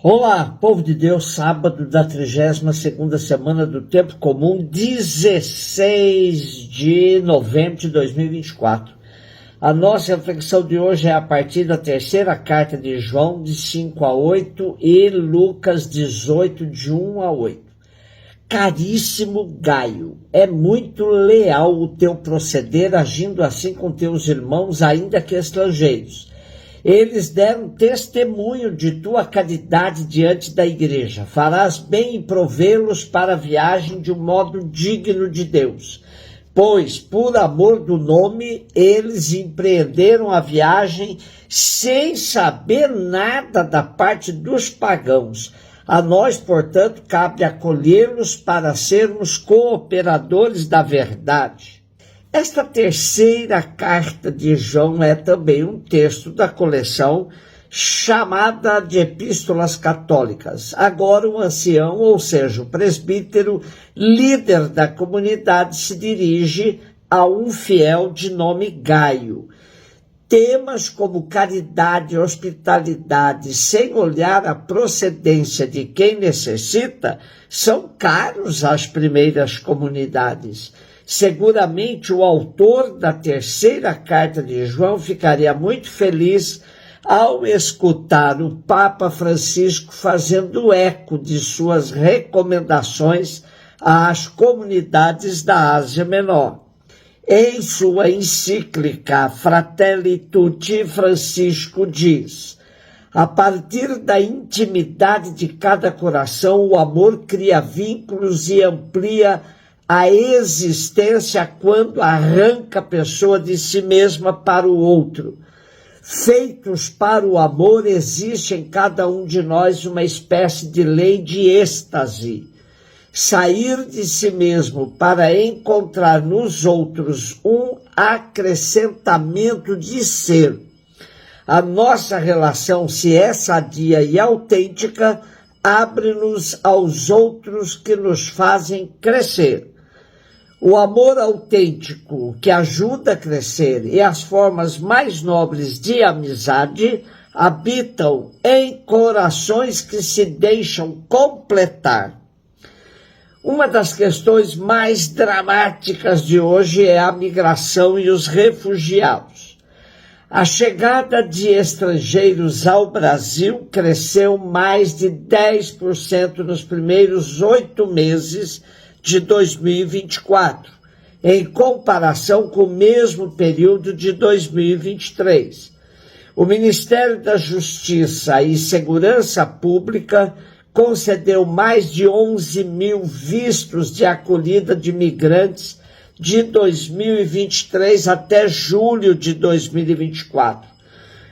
Olá, povo de Deus, sábado da 32ª semana do Tempo Comum, 16 de novembro de 2024. A nossa reflexão de hoje é a partir da terceira carta de João, de 5 a 8, e Lucas 18, de 1 a 8. Caríssimo Gaio, é muito leal o teu proceder agindo assim com teus irmãos, ainda que estrangeiros. Eles deram testemunho de tua caridade diante da igreja. Farás bem em provê-los para a viagem de um modo digno de Deus. Pois, por amor do nome, eles empreenderam a viagem sem saber nada da parte dos pagãos. A nós, portanto, cabe acolhê-los para sermos cooperadores da verdade. Esta terceira carta de João é também um texto da coleção chamada de Epístolas Católicas. Agora o ancião, ou seja, o presbítero, líder da comunidade, se dirige a um fiel de nome Gaio. Temas como caridade e hospitalidade, sem olhar a procedência de quem necessita, são caros às primeiras comunidades. Seguramente o autor da terceira carta de João ficaria muito feliz ao escutar o Papa Francisco fazendo eco de suas recomendações às comunidades da Ásia Menor. Em sua encíclica Fratelli Tutti, Francisco diz: a partir da intimidade de cada coração, o amor cria vínculos e amplia a existência quando arranca a pessoa de si mesma para o outro. Feitos para o amor, existe em cada um de nós uma espécie de lei de êxtase. Sair de si mesmo para encontrar nos outros um acrescentamento de ser. A nossa relação, se é sadia e autêntica, abre-nos aos outros que nos fazem crescer. O amor autêntico que ajuda a crescer e as formas mais nobres de amizade habitam em corações que se deixam completar. Uma das questões mais dramáticas de hoje é a migração e os refugiados. A chegada de estrangeiros ao Brasil cresceu mais de 10% nos primeiros 8 meses de 2024, em comparação com o mesmo período de 2023. O Ministério da Justiça e Segurança Pública concedeu mais de 11 mil vistos de acolhida de migrantes de 2023 até julho de 2024.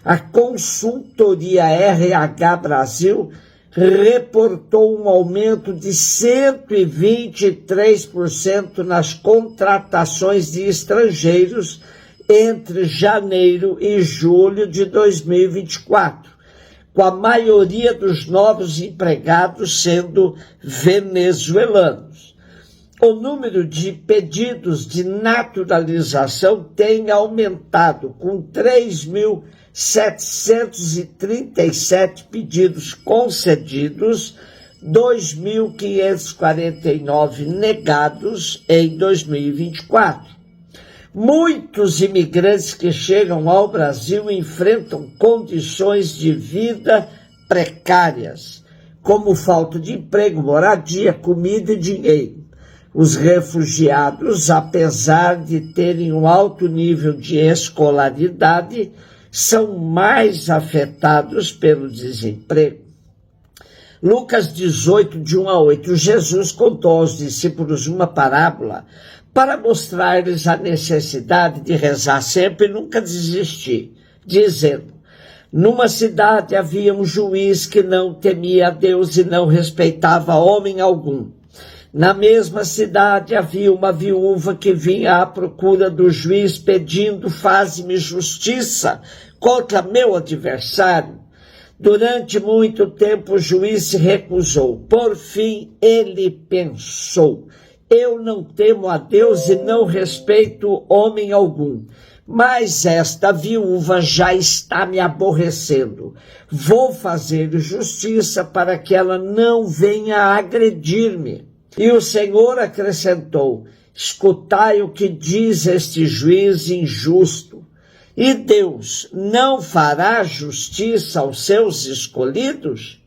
A consultoria RH Brasil reportou um aumento de 123% nas contratações de estrangeiros entre janeiro e julho de 2024, com a maioria dos novos empregados sendo venezuelanos. O número de pedidos de naturalização tem aumentado, com 3.737 pedidos concedidos, 2.549 negados em 2024. Muitos imigrantes que chegam ao Brasil enfrentam condições de vida precárias, como falta de emprego, moradia, comida e dinheiro. Os refugiados, apesar de terem um alto nível de escolaridade, são mais afetados pelo desemprego. Lucas 18, de 1 a 8, Jesus contou aos discípulos uma parábola para mostrar-lhes a necessidade de rezar sempre e nunca desistir, dizendo: numa cidade havia um juiz que não temia a Deus e não respeitava homem algum. Na mesma cidade havia uma viúva que vinha à procura do juiz pedindo: faze-me justiça contra meu adversário. Durante muito tempo o juiz se recusou. Por fim ele pensou: eu não temo a Deus e não respeito homem algum. Mas esta viúva já está me aborrecendo. Vou fazer justiça para que ela não venha agredir-me. E o Senhor acrescentou: escutai o que diz este juiz injusto. E Deus não fará justiça aos seus escolhidos,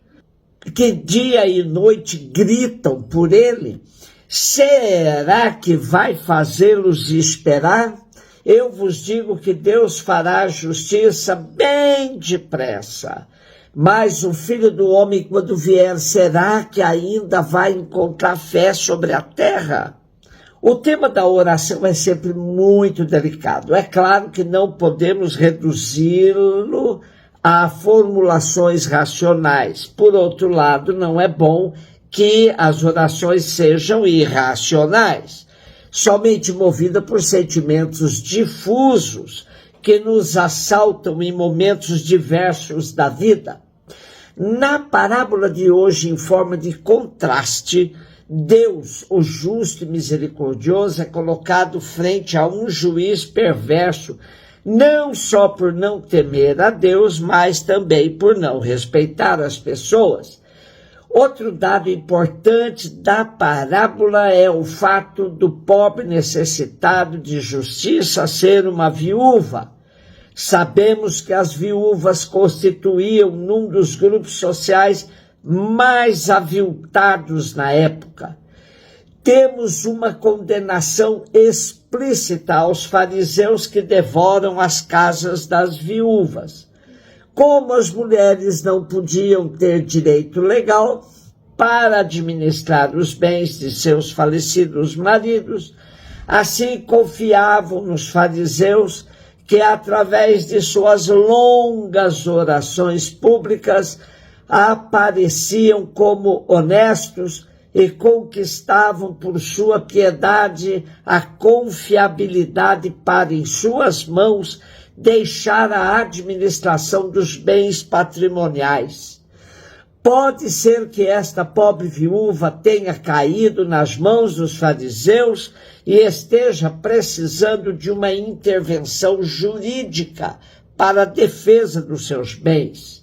que dia e noite gritam por ele? Será que vai fazê-los esperar? Eu vos digo que Deus fará justiça bem depressa. Mas o Filho do Homem, quando vier, será que ainda vai encontrar fé sobre a terra? O tema da oração é sempre muito delicado. É claro que não podemos reduzi-lo a formulações racionais. Por outro lado, não é bom que as orações sejam irracionais, somente movida por sentimentos difusos que nos assaltam em momentos diversos da vida. Na parábola de hoje, em forma de contraste, Deus, o justo e misericordioso, é colocado frente a um juiz perverso, não só por não temer a Deus, mas também por não respeitar as pessoas. Outro dado importante da parábola é o fato do pobre necessitado de justiça ser uma viúva. Sabemos que as viúvas constituíam um dos grupos sociais mais aviltados na época. Temos uma condenação explícita aos fariseus que devoram as casas das viúvas. Como as mulheres não podiam ter direito legal para administrar os bens de seus falecidos maridos, assim confiavam nos fariseus que, através de suas longas orações públicas, apareciam como honestos e conquistavam por sua piedade a confiabilidade para, em suas mãos, deixar a administração dos bens patrimoniais. Pode ser que esta pobre viúva tenha caído nas mãos dos fariseus e esteja precisando de uma intervenção jurídica para a defesa dos seus bens.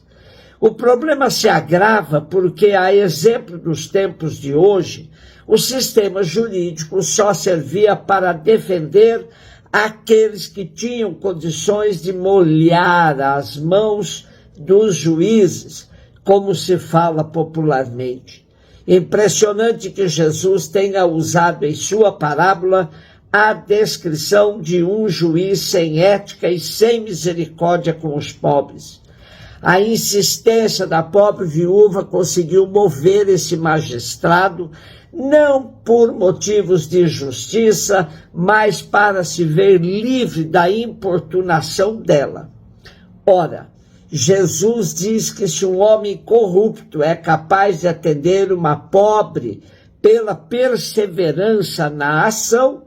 O problema se agrava porque, a exemplo dos tempos de hoje, o sistema jurídico só servia para defender aqueles que tinham condições de molhar as mãos dos juízes, como se fala popularmente. Impressionante que Jesus tenha usado em sua parábola a descrição de um juiz sem ética e sem misericórdia com os pobres. A insistência da pobre viúva conseguiu mover esse magistrado, não por motivos de justiça, mas para se ver livre da importunação dela. Ora, Jesus diz que se um homem corrupto é capaz de atender uma pobre pela perseverança na ação,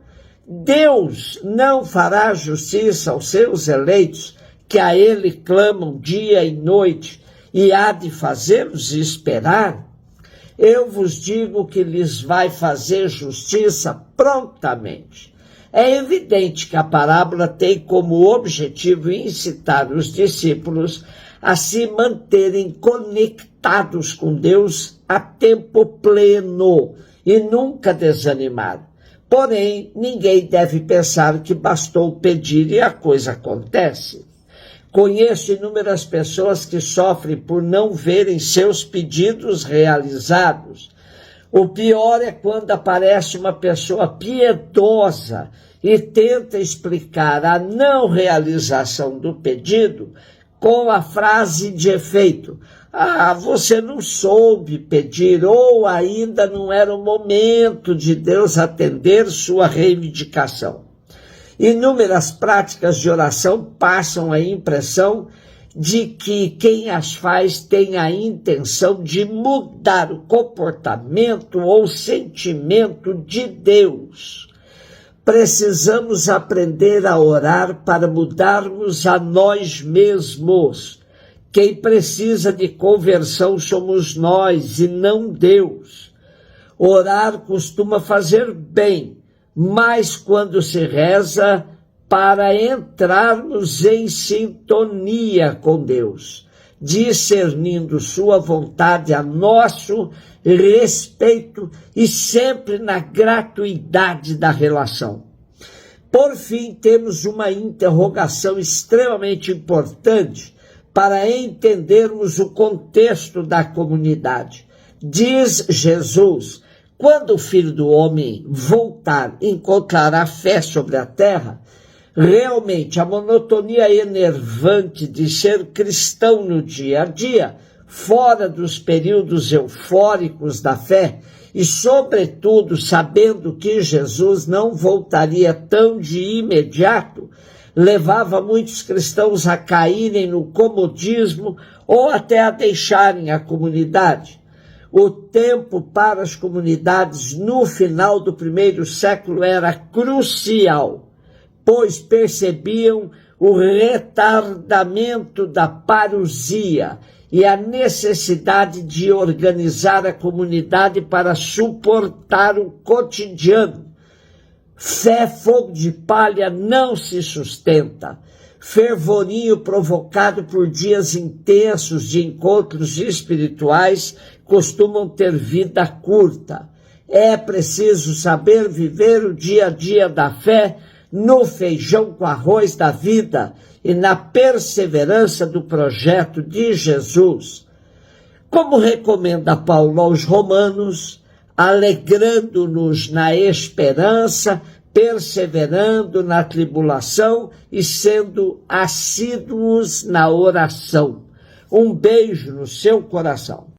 Deus não fará justiça aos seus eleitos, que a ele clamam dia e noite, e há de fazê-los esperar? Eu vos digo que lhes vai fazer justiça prontamente. É evidente que a parábola tem como objetivo incitar os discípulos a se manterem conectados com Deus a tempo pleno e nunca desanimar. Porém, ninguém deve pensar que bastou pedir e a coisa acontece. Conheço inúmeras pessoas que sofrem por não verem seus pedidos realizados. O pior é quando aparece uma pessoa piedosa e tenta explicar a não realização do pedido com a frase de efeito: ah, você não soube pedir, ou ainda não era o momento de Deus atender sua reivindicação. Inúmeras práticas de oração passam a impressão de que quem as faz tem a intenção de mudar o comportamento ou sentimento de Deus. Precisamos aprender a orar para mudarmos a nós mesmos. Quem precisa de conversão somos nós e não Deus. Orar costuma fazer bem, mas quando se reza, para entrarmos em sintonia com Deus, discernindo sua vontade a nosso respeito e sempre na gratuidade da relação. Por fim, temos uma interrogação extremamente importante para entendermos o contexto da comunidade. Diz Jesus: quando o Filho do Homem voltar, encontrará fé sobre a terra? Realmente, a monotonia enervante de ser cristão no dia a dia, fora dos períodos eufóricos da fé, e, sobretudo, sabendo que Jesus não voltaria tão de imediato, levava muitos cristãos a caírem no comodismo ou até a deixarem a comunidade. O tempo para as comunidades no final do primeiro século era crucial, pois percebiam o retardamento da parousia e a necessidade de organizar a comunidade para suportar o cotidiano. Fé, fogo de palha, não se sustenta. Fervorinho provocado por dias intensos de encontros espirituais costumam ter vida curta. É preciso saber viver o dia a dia da fé no feijão com arroz da vida e na perseverança do projeto de Jesus. Como recomenda Paulo aos Romanos, alegrando-nos na esperança, perseverando na tribulação e sendo assíduos na oração. Um beijo no seu coração.